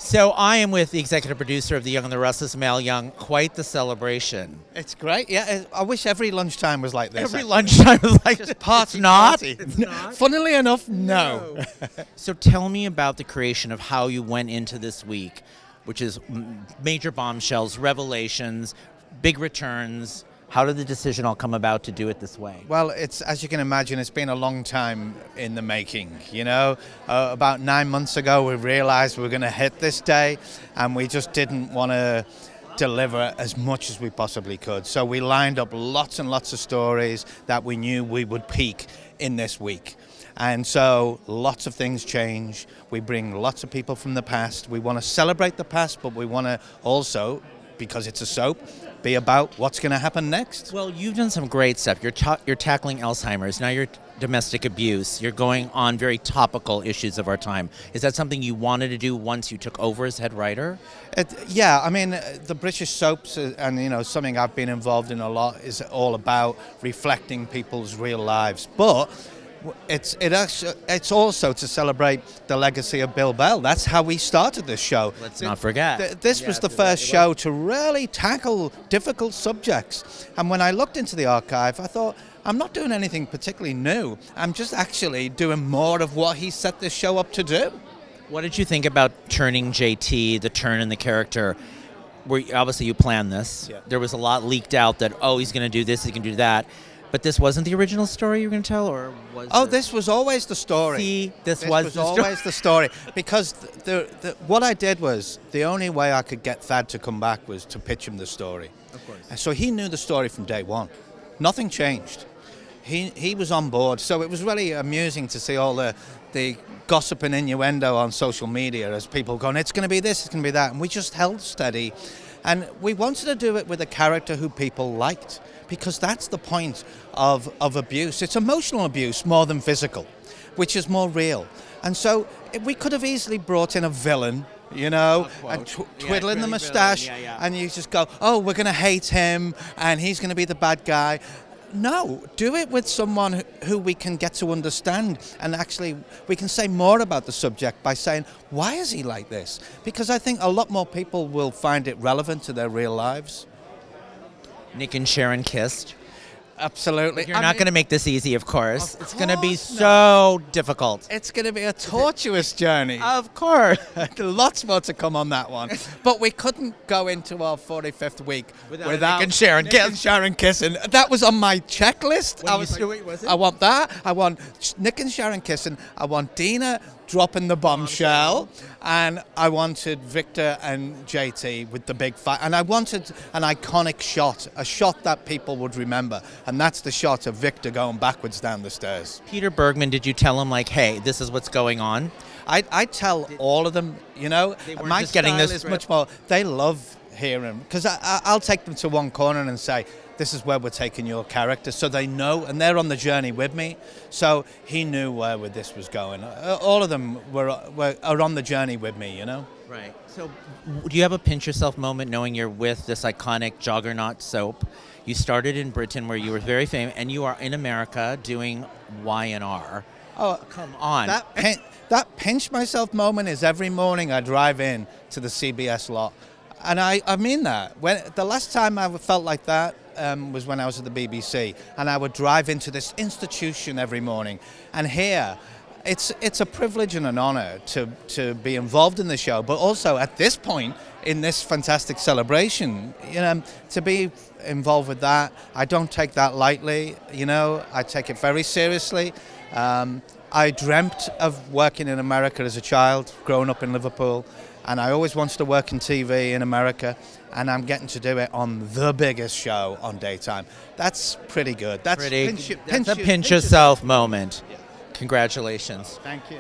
So I am with the executive producer of The Young and the Restless, Mal Young. Quite the celebration. It's great. Yeah, I wish every lunchtime was like this. Every lunchtime was like Just this. party, It's not. party. It's not. Funnily enough, no. So tell me about the creation of how you went into this week, which is major bombshells, revelations, big returns. How did the decision all come about to do it this way? Well, it's, as you can imagine, it's been a long time in the making. You know, about 9 months ago, we realized we were going to hit this day, and we just didn't want to deliver as much as we possibly could. So we lined up lots and lots of stories that we knew we would peak in this week. And so lots of things change. We bring lots of people from the past. We want to celebrate the past, but we want to also, because it's a soap, be about what's going to happen next. Well, you've done some great stuff. You're tackling Alzheimer's. Now you're domestic abuse. You're going on very topical issues of our time. Is that something you wanted to do once you took over as head writer? Yeah, I mean, the British soaps, and you know, something I've been involved in a lot, is all about reflecting people's real lives. But it's also to celebrate the legacy of Bill Bell. That's how we started this show. Let's not forget. This was the first show to really tackle difficult subjects. And when I looked into the archive, I thought, I'm not doing anything particularly new. I'm just actually doing more of what he set this show up to do. What did you think about turning JT, the turn in the character? Obviously, you planned this. Yeah. There was a lot leaked out that, oh, he's going to do this, he can do that. But this wasn't the original story you were going to tell, or was Oh, this was always the story. See, this was always the story. Because what I did was, the only way I could get Thad to come back was to pitch him the story. Of course. And so he knew the story from day one. Nothing changed. He was on board. So it was really amusing to see all the gossip and innuendo on social media as people going, it's going to be this, it's going to be that. And we just held steady. And we wanted to do it with a character who people liked, because that's the point of abuse. It's emotional abuse more than physical, which is more real. And so we could have easily brought in a villain, you know, and twiddling the mustache, and you just go, oh, we're going to hate him, and he's going to be the bad guy. No, do it with someone who we can get to understand, and actually we can say more about the subject by saying, why is he like this? Because I think a lot more people will find it relevant to their real lives. Nick and Sharon kissed. Absolutely. You're not going to make this easy, of course. It's going to be so difficult. It's going to be a tortuous journey. Of course. Lots more to come on that one. But we couldn't go into our 45th week without Nick and Sharon kissing. That was on my checklist. Was it? I want that. I want Nick and Sharon kissing. I want Dina dropping the bombshell. And I wanted Victor and JT with the big fight. And I wanted an iconic shot, a shot that people would remember. And that's the shot of Victor going backwards down the stairs. Peter Bergman, did you tell him, like, hey, this is what's going on? I tell all of them, you know, my just getting style this is much more, they love hearing, because I'll take them to one corner and say, this is where we're taking your character, so they know, and they're on the journey with me. So he knew where this was going. All of them are on the journey with me, you know? Right. So do you have a pinch yourself moment knowing you're with this iconic juggernaut soap? You started in Britain where you were very famous, and you are in America doing Y&R. Oh, come on. That pinch myself moment is every morning I drive in to the CBS lot. And I mean that. The last time I felt like that was when I was at the BBC, and I would drive into this institution every morning. And here, it's a privilege and an honor to be involved in the show, but also at this point in this fantastic celebration, you know, to be involved with that. I don't take that lightly, you know. I take it very seriously. I dreamt of working in America as a child, growing up in Liverpool, and I always wanted to work in TV in America, and I'm getting to do it on the biggest show on daytime. That's pretty good. That's a pinch yourself moment. Yeah. Congratulations. Thank you.